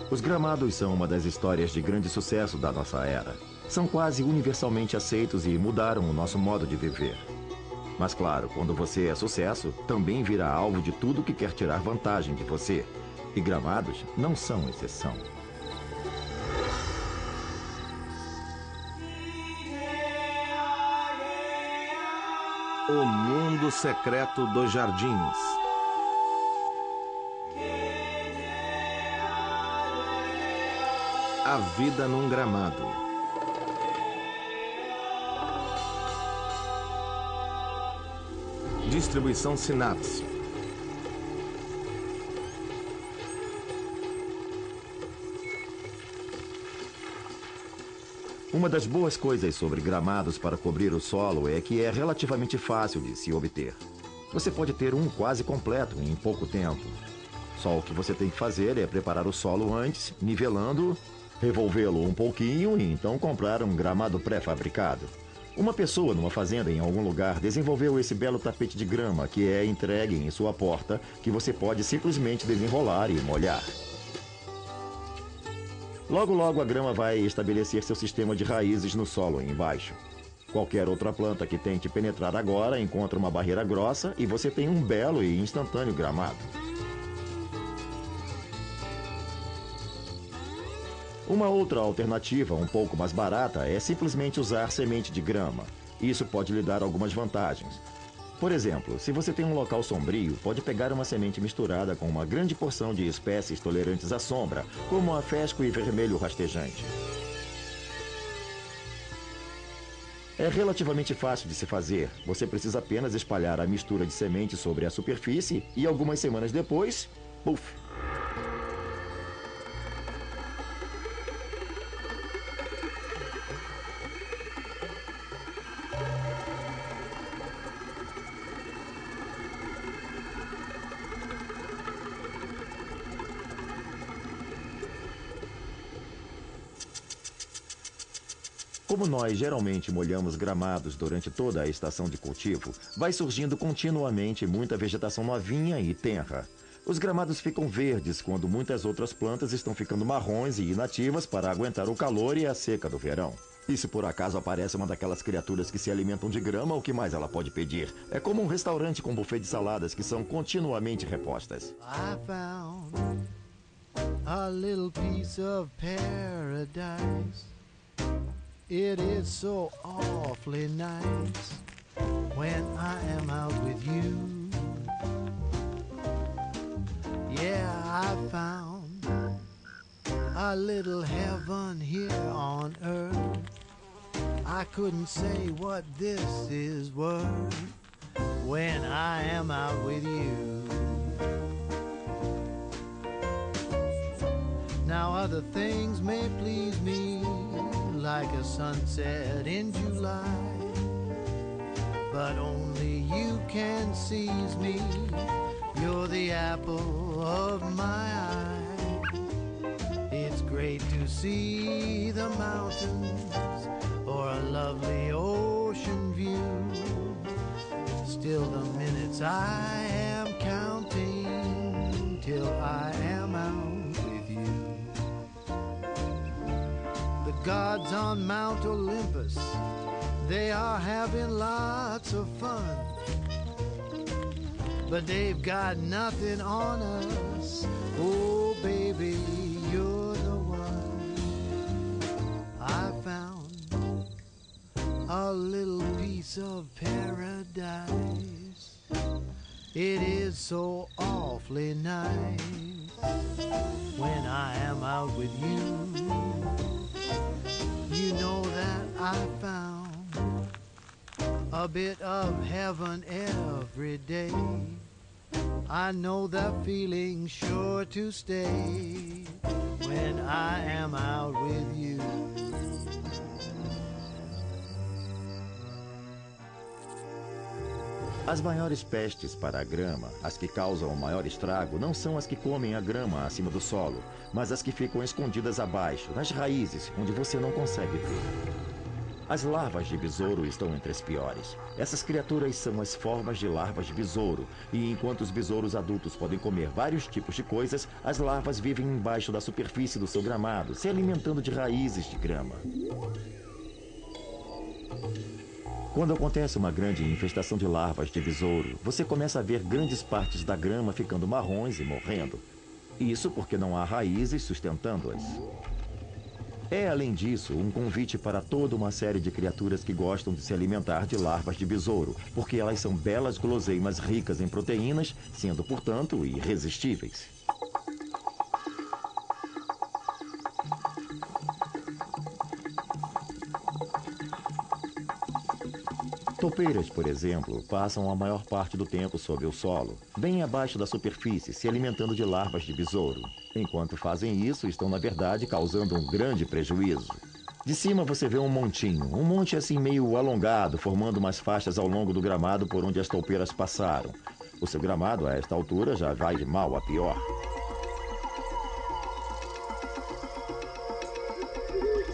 Os gramados são uma das histórias de grande sucesso da nossa era. São quase universalmente aceitos e mudaram o nosso modo de viver. Mas claro, quando você é sucesso, também vira alvo de tudo que quer tirar vantagem de você. E gramados não são exceção. O Mundo Secreto dos Jardins. A vida num gramado. Distribuição Sinapse. Uma das boas coisas sobre gramados para cobrir o solo é que é relativamente fácil de se obter. Você pode ter um quase completo em pouco tempo. Só o que você tem que fazer é preparar o solo antes, nivelando, revolvê-lo um pouquinho e então comprar um gramado pré-fabricado. Uma pessoa numa fazenda em algum lugar desenvolveu esse belo tapete de grama que é entregue em sua porta, que você pode simplesmente desenrolar e molhar. Logo, logo a grama vai estabelecer seu sistema de raízes no solo embaixo. Qualquer outra planta que tente penetrar agora encontra uma barreira grossa e você tem um belo e instantâneo gramado. Uma outra alternativa, um pouco mais barata, é simplesmente usar semente de grama. Isso pode lhe dar algumas vantagens. Por exemplo, se você tem um local sombrio, pode pegar uma semente misturada com uma grande porção de espécies tolerantes à sombra, como a fesco e vermelho rastejante. É relativamente fácil de se fazer. Você precisa apenas espalhar a mistura de semente sobre a superfície e algumas semanas depois, puf! Como nós geralmente molhamos gramados durante toda a estação de cultivo, vai surgindo continuamente muita vegetação novinha e tenra. Os gramados ficam verdes quando muitas outras plantas estão ficando marrons e inativas para aguentar o calor e a seca do verão. E se por acaso aparece uma daquelas criaturas que se alimentam de grama, o que mais ela pode pedir? É como um restaurante com buffet de saladas que são continuamente repostas. I found a little piece of paradise. It is so awfully nice when I am out with you. Yeah, I found a little heaven here on earth. I couldn't say what this is worth when I am out with you. Now other things may please me, like a sunset in July, but only you can seize me. You're the apple of my eye. It's great to see the mountains or a lovely ocean view. Still the minutes I am counting till I am out with you. The gods on Mount Olympus, they are having lots of fun, but they've got nothing on us. Oh baby, you're the one. I found a little piece of paradise. It is so awfully nice when I am out with you. You know that I found a bit of heaven every day. I know that feeling sure to stay when I am out with you. As maiores pestes para a grama, as que causam o maior estrago, não são as que comem a grama acima do solo, mas as que ficam escondidas abaixo, nas raízes, onde você não consegue ver. As larvas de besouro estão entre as piores. Essas criaturas são as formas de larvas de besouro, e enquanto os besouros adultos podem comer vários tipos de coisas, as larvas vivem embaixo da superfície do seu gramado, se alimentando de raízes de grama. Quando acontece uma grande infestação de larvas de besouro, você começa a ver grandes partes da grama ficando marrons e morrendo. Isso porque não há raízes sustentando-as. É, além disso, um convite para toda uma série de criaturas que gostam de se alimentar de larvas de besouro, porque elas são belas guloseimas ricas em proteínas, sendo, portanto, irresistíveis. Topeiras, por exemplo, passam a maior parte do tempo sob o solo, bem abaixo da superfície, se alimentando de larvas de besouro. Enquanto fazem isso, estão na verdade causando um grande prejuízo. De cima você vê um montinho, um monte assim meio alongado, formando umas faixas ao longo do gramado por onde as toupeiras passaram. O seu gramado, a esta altura, já vai de mal a pior.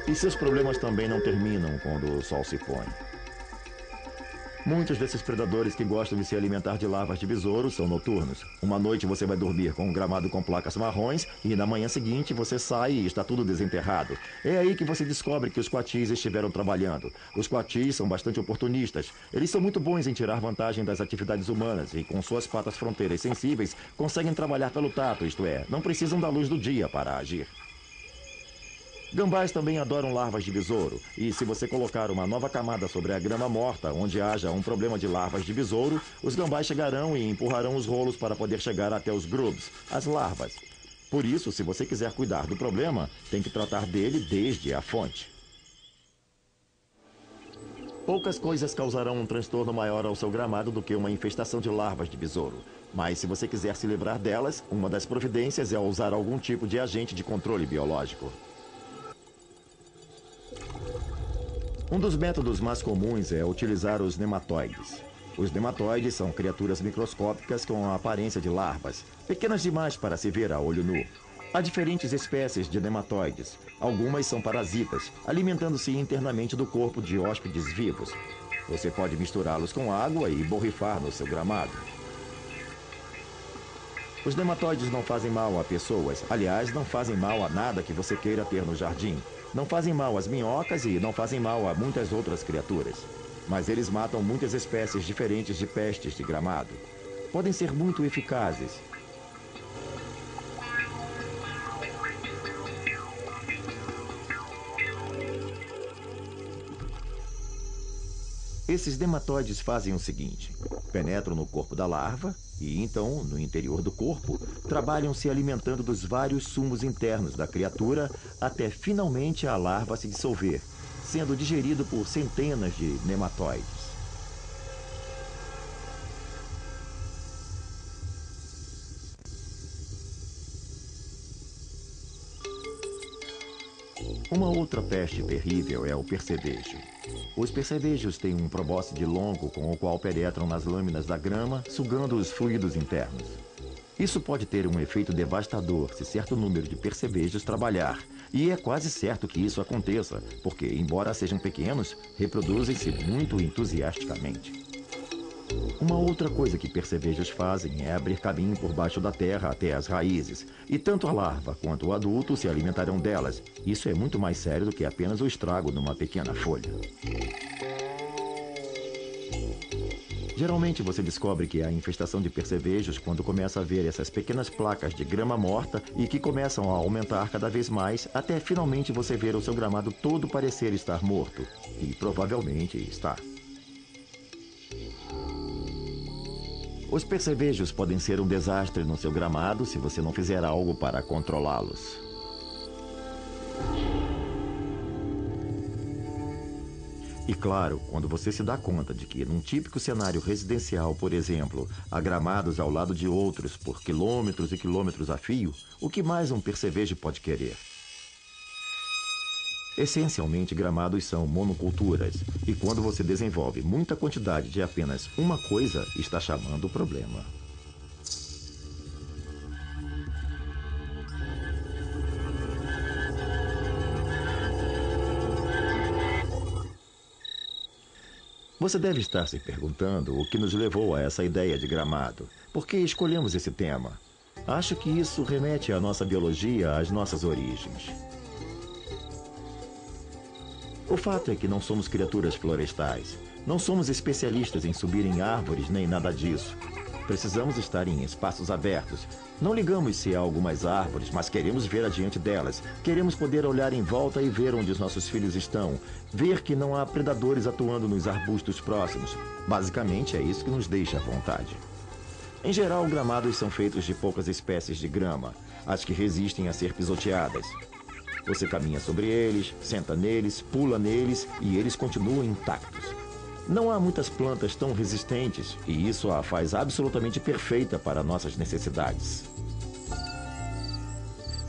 E seus problemas também não terminam quando o sol se põe. Muitos desses predadores que gostam de se alimentar de larvas de besouro são noturnos. Uma noite você vai dormir com um gramado com placas marrons e na manhã seguinte você sai e está tudo desenterrado. É aí que você descobre que os coatis estiveram trabalhando. Os coatis são bastante oportunistas. Eles são muito bons em tirar vantagem das atividades humanas e com suas patas fronteiras sensíveis conseguem trabalhar pelo tato, isto é, não precisam da luz do dia para agir. Gambás também adoram larvas de besouro, e se você colocar uma nova camada sobre a grama morta, onde haja um problema de larvas de besouro, os gambás chegarão e empurrarão os rolos para poder chegar até os grubs, as larvas. Por isso, se você quiser cuidar do problema, tem que tratar dele desde a fonte. Poucas coisas causarão um transtorno maior ao seu gramado do que uma infestação de larvas de besouro. Mas se você quiser se livrar delas, uma das providências é usar algum tipo de agente de controle biológico. Um dos métodos mais comuns é utilizar os nematóides. Os nematóides são criaturas microscópicas com a aparência de larvas, pequenas demais para se ver a olho nu. Há diferentes espécies de nematóides. Algumas são parasitas, alimentando-se internamente do corpo de hóspedes vivos. Você pode misturá-los com água e borrifar no seu gramado. Os nematóides não fazem mal a pessoas. Aliás, não fazem mal a nada que você queira ter no jardim. Não fazem mal às minhocas e não fazem mal a muitas outras criaturas. Mas eles matam muitas espécies diferentes de pestes de gramado. Podem ser muito eficazes. Esses nematóides fazem o seguinte: penetram no corpo da larva e, então, no interior do corpo, trabalham se alimentando dos vários sumos internos da criatura até finalmente a larva se dissolver, sendo digerido por centenas de nematóides. Uma outra peste terrível é o percevejo. Os percevejos têm um probóscide longo com o qual penetram nas lâminas da grama, sugando os fluidos internos. Isso pode ter um efeito devastador se certo número de percevejos trabalhar, e é quase certo que isso aconteça, porque, embora sejam pequenos, reproduzem-se muito entusiasticamente. Uma outra coisa que percevejos fazem é abrir caminho por baixo da terra até as raízes, e tanto a larva quanto o adulto se alimentarão delas. Isso é muito mais sério do que apenas o estrago numa pequena folha. Geralmente você descobre que há infestação de percevejos quando começa a ver essas pequenas placas de grama morta e que começam a aumentar cada vez mais até finalmente você ver o seu gramado todo parecer estar morto. E provavelmente está. Os percevejos podem ser um desastre no seu gramado se você não fizer algo para controlá-los. E claro, quando você se dá conta de que num típico cenário residencial, por exemplo, há gramados ao lado de outros por quilômetros e quilômetros a fio, o que mais um percevejo pode querer? Essencialmente, gramados são monoculturas, e quando você desenvolve muita quantidade de apenas uma coisa, está chamando o problema. Você deve estar se perguntando o que nos levou a essa ideia de gramado. Por que escolhemos esse tema? Acho que isso remete à nossa biologia, às nossas origens. O fato é que não somos criaturas florestais. Não somos especialistas em subir em árvores nem nada disso. Precisamos estar em espaços abertos. Não ligamos se há algumas árvores, mas queremos ver adiante delas. Queremos poder olhar em volta e ver onde os nossos filhos estão. Ver que não há predadores atuando nos arbustos próximos. Basicamente, é isso que nos deixa à vontade. Em geral, gramados são feitos de poucas espécies de grama, as que resistem a ser pisoteadas. Você caminha sobre eles, senta neles, pula neles e eles continuam intactos. Não há muitas plantas tão resistentes e isso a faz absolutamente perfeita para nossas necessidades.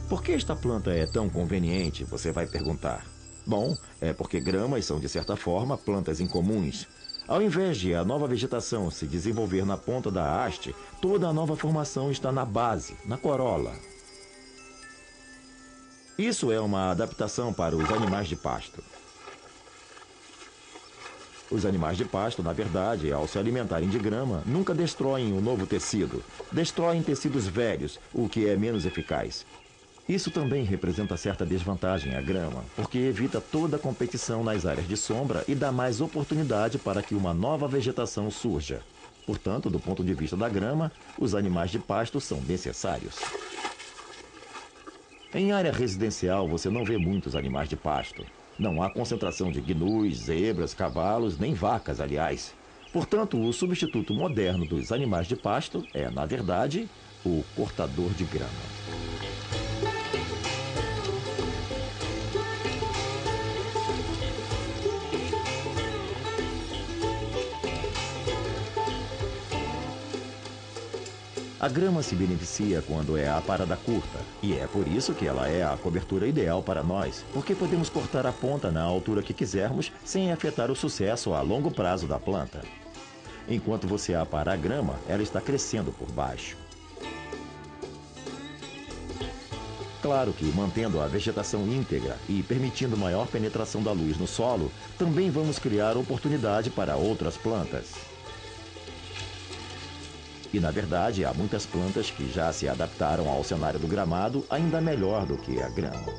Por que esta planta é tão conveniente, você vai perguntar. Bom, é porque gramas são, de certa forma, plantas incomuns. Ao invés de a nova vegetação se desenvolver na ponta da haste, toda a nova formação está na base, na corola. Isso é uma adaptação para os animais de pasto. Os animais de pasto, na verdade, ao se alimentarem de grama, nunca destroem o novo tecido. Destroem tecidos velhos, o que é menos eficaz. Isso também representa certa desvantagem à grama, porque evita toda a competição nas áreas de sombra e dá mais oportunidade para que uma nova vegetação surja. Portanto, do ponto de vista da grama, os animais de pasto são necessários. Em área residencial, você não vê muitos animais de pasto. Não há concentração de gnus, zebras, cavalos, nem vacas, aliás. Portanto, o substituto moderno dos animais de pasto é, na verdade, o cortador de grama. A grama se beneficia quando é aparada curta, e é por isso que ela é a cobertura ideal para nós, porque podemos cortar a ponta na altura que quisermos sem afetar o sucesso a longo prazo da planta. Enquanto você apara a grama, ela está crescendo por baixo. Claro que, mantendo a vegetação íntegra e permitindo maior penetração da luz no solo, também vamos criar oportunidade para outras plantas. E, na verdade, há muitas plantas que já se adaptaram ao cenário do gramado ainda melhor do que a grama.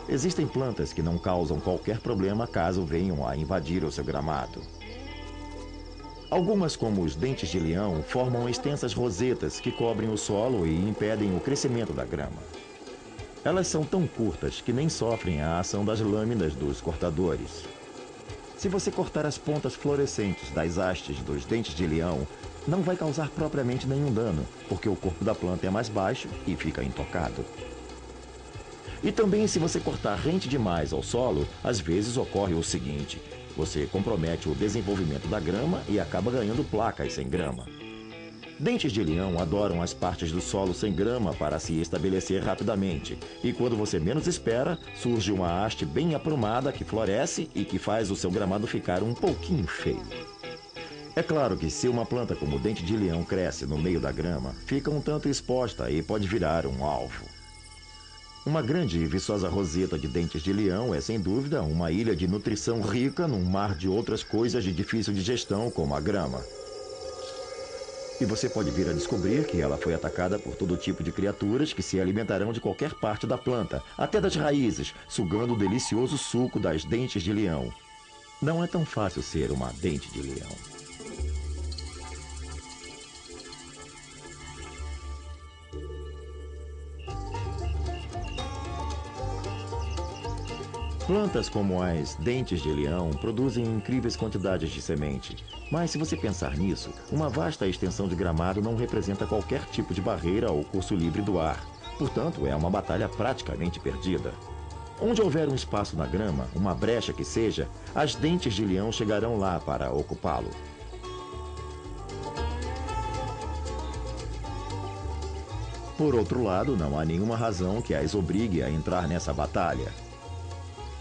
Existem plantas que não causam qualquer problema caso venham a invadir o seu gramado. Algumas, como os dentes de leão, formam extensas rosetas que cobrem o solo e impedem o crescimento da grama. Elas são tão curtas que nem sofrem a ação das lâminas dos cortadores. Se você cortar as pontas fluorescentes das hastes dos dentes de leão, não vai causar propriamente nenhum dano, porque o corpo da planta é mais baixo e fica intocado. E também, se você cortar rente demais ao solo, às vezes ocorre o seguinte: você compromete o desenvolvimento da grama e acaba ganhando placas sem grama. Dentes de leão adoram as partes do solo sem grama para se estabelecer rapidamente. E quando você menos espera, surge uma haste bem aprumada que floresce e que faz o seu gramado ficar um pouquinho feio. É claro que se uma planta como o dente de leão cresce no meio da grama, fica um tanto exposta e pode virar um alvo. Uma grande e viçosa roseta de dentes de leão é, sem dúvida, uma ilha de nutrição rica num mar de outras coisas de difícil digestão, como a grama. E você pode vir a descobrir que ela foi atacada por todo tipo de criaturas que se alimentarão de qualquer parte da planta, até das raízes, sugando o delicioso suco das dentes de leão. Não é tão fácil ser uma dente de leão. Plantas como as dentes de leão produzem incríveis quantidades de semente. Mas se você pensar nisso, uma vasta extensão de gramado não representa qualquer tipo de barreira ao curso livre do ar. Portanto, é uma batalha praticamente perdida. Onde houver um espaço na grama, uma brecha que seja, as dentes de leão chegarão lá para ocupá-lo. Por outro lado, não há nenhuma razão que as obrigue a entrar nessa batalha.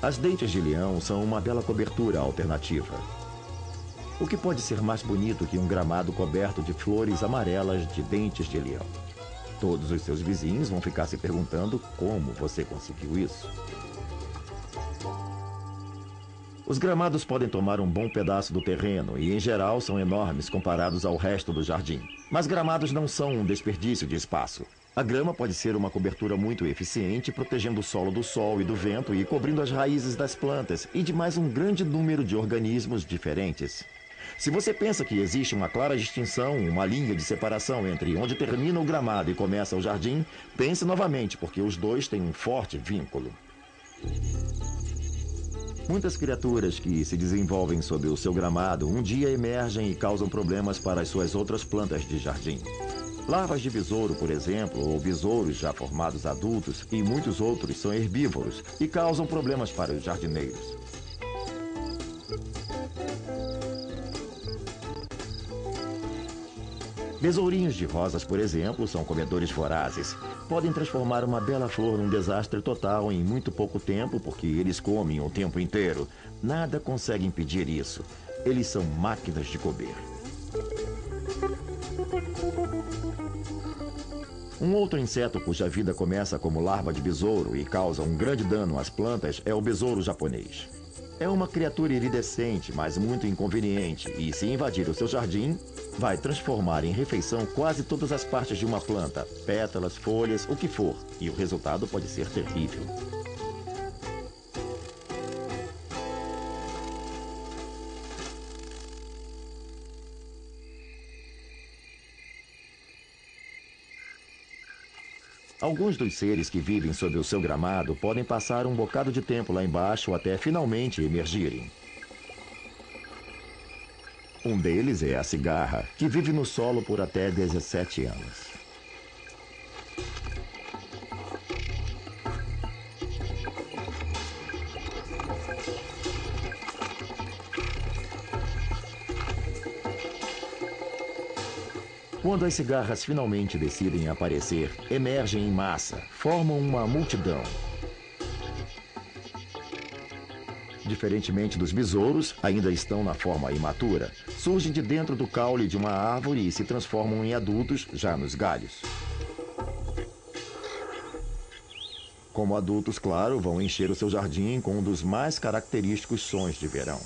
As dentes de leão são uma bela cobertura alternativa. O que pode ser mais bonito que um gramado coberto de flores amarelas de dentes de leão? Todos os seus vizinhos vão ficar se perguntando como você conseguiu isso. Os gramados podem tomar um bom pedaço do terreno e, em geral, são enormes comparados ao resto do jardim. Mas gramados não são um desperdício de espaço. A grama pode ser uma cobertura muito eficiente, protegendo o solo do sol e do vento e cobrindo as raízes das plantas e de mais um grande número de organismos diferentes. Se você pensa que existe uma clara distinção, uma linha de separação entre onde termina o gramado e começa o jardim, pense novamente, porque os dois têm um forte vínculo. Muitas criaturas que se desenvolvem sob o seu gramado um dia emergem e causam problemas para as suas outras plantas de jardim. Larvas de besouro, por exemplo, ou besouros já formados adultos, e muitos outros são herbívoros e causam problemas para os jardineiros. Besourinhos de rosas, por exemplo, são comedores vorazes. Podem transformar uma bela flor num desastre total em muito pouco tempo, porque eles comem o tempo inteiro. Nada consegue impedir isso. Eles são máquinas de comer. Um outro inseto cuja vida começa como larva de besouro e causa um grande dano às plantas é o besouro japonês. É uma criatura iridescente, mas muito inconveniente, e se invadir o seu jardim, vai transformar em refeição quase todas as partes de uma planta, pétalas, folhas, o que for, e o resultado pode ser terrível. Alguns dos seres que vivem sob o seu gramado podem passar um bocado de tempo lá embaixo até finalmente emergirem. Um deles é a cigarra, que vive no solo por até 17 anos. Quando as cigarras finalmente decidem aparecer, emergem em massa, formam uma multidão. Diferentemente dos besouros, ainda estão na forma imatura. Surgem de dentro do caule de uma árvore e se transformam em adultos já nos galhos. Como adultos, claro, vão encher o seu jardim com um dos mais característicos sons de verão.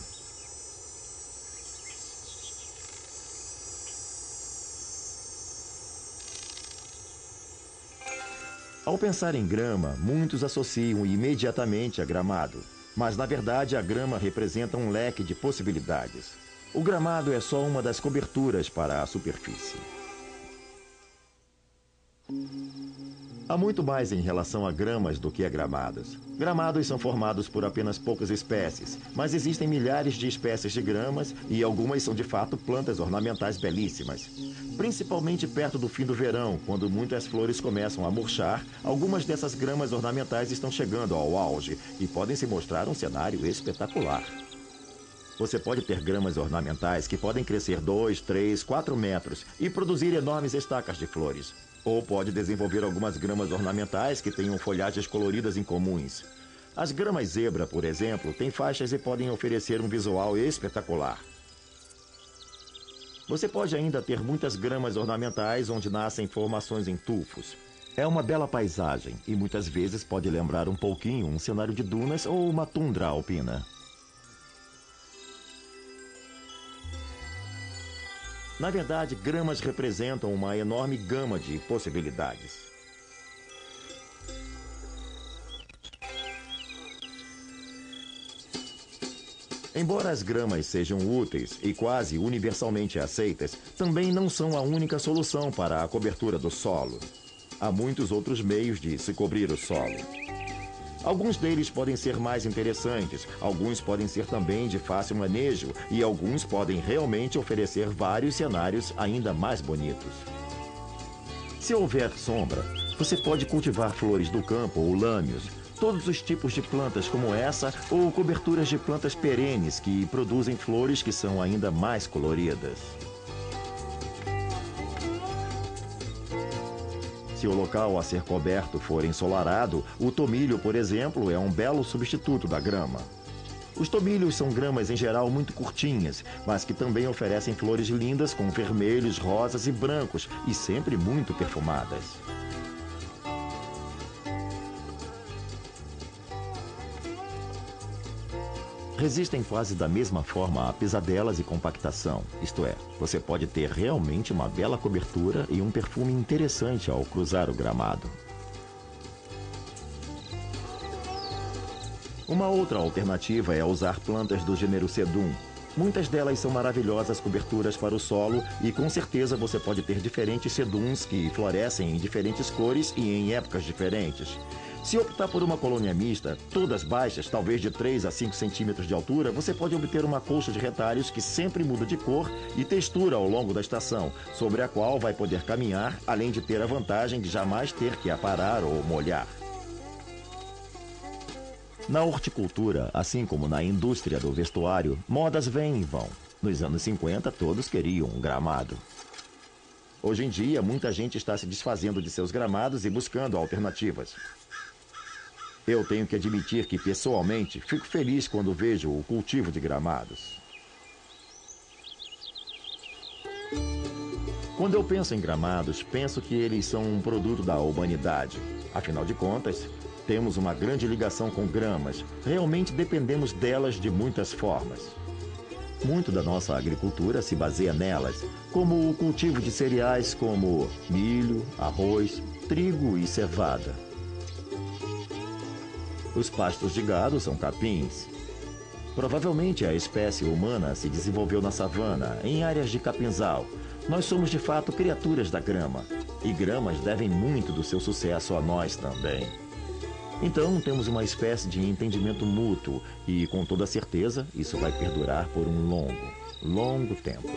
Ao pensar em grama, muitos associam imediatamente a gramado. Mas, na verdade, a grama representa um leque de possibilidades. O gramado é só uma das coberturas para a superfície. Há muito mais em relação a gramas do que a gramados. Gramados são formados por apenas poucas espécies, mas existem milhares de espécies de gramas e algumas são de fato plantas ornamentais belíssimas. Principalmente perto do fim do verão, quando muitas flores começam a murchar, algumas dessas gramas ornamentais estão chegando ao auge e podem se mostrar um cenário espetacular. Você pode ter gramas ornamentais que podem crescer 2, 3, 4 metros e produzir enormes estacas de flores. Ou pode desenvolver algumas gramas ornamentais que tenham folhagens coloridas incomuns. As gramas zebra, por exemplo, têm faixas e podem oferecer um visual espetacular. Você pode ainda ter muitas gramas ornamentais onde nascem formações em tufos. É uma bela paisagem e muitas vezes pode lembrar um pouquinho um cenário de dunas ou uma tundra alpina. Na verdade, gramas representam uma enorme gama de possibilidades. Embora as gramas sejam úteis e quase universalmente aceitas, também não são a única solução para a cobertura do solo. Há muitos outros meios de se cobrir o solo. Alguns deles podem ser mais interessantes, alguns podem ser também de fácil manejo e alguns podem realmente oferecer vários cenários ainda mais bonitos. Se houver sombra, você pode cultivar flores do campo ou lâmios, todos os tipos de plantas como essa ou coberturas de plantas perenes que produzem flores que são ainda mais coloridas. Se o local a ser coberto for ensolarado, o tomilho, por exemplo, é um belo substituto da grama. Os tomilhos são gramas em geral muito curtinhas, mas que também oferecem flores lindas com vermelhos, rosas e brancos e sempre muito perfumadas. resistem quase da mesma forma a pisadelas e compactação. Isto é, você pode ter realmente uma bela cobertura e um perfume interessante ao cruzar o gramado. Uma outra alternativa é usar plantas do gênero sedum. Muitas delas são maravilhosas coberturas para o solo e com certeza você pode ter diferentes seduns que florescem em diferentes cores e em épocas diferentes. Se optar por uma colônia mista, todas baixas, talvez de 3 a 5 centímetros de altura, você pode obter uma colcha de retalhos que sempre muda de cor e textura ao longo da estação, sobre a qual vai poder caminhar, além de ter a vantagem de jamais ter que aparar ou molhar. Na horticultura, assim como na indústria do vestuário, modas vêm e vão. Nos anos 50, todos queriam um gramado. Hoje em dia, muita gente está se desfazendo de seus gramados e buscando alternativas. Eu tenho que admitir que, pessoalmente, fico feliz quando vejo o cultivo de gramados. Quando eu penso em gramados, penso que eles são um produto da humanidade. Afinal de contas, temos uma grande ligação com gramas. Realmente dependemos delas de muitas formas. Muito da nossa agricultura se baseia nelas, como o cultivo de cereais como milho, arroz, trigo e cevada. Os pastos de gado são capins. Provavelmente a espécie humana se desenvolveu na savana, em áreas de capinzal. Nós somos de fato criaturas da grama, e gramas devem muito do seu sucesso a nós também. Então temos uma espécie de entendimento mútuo e, com toda certeza, isso vai perdurar por um longo, longo tempo.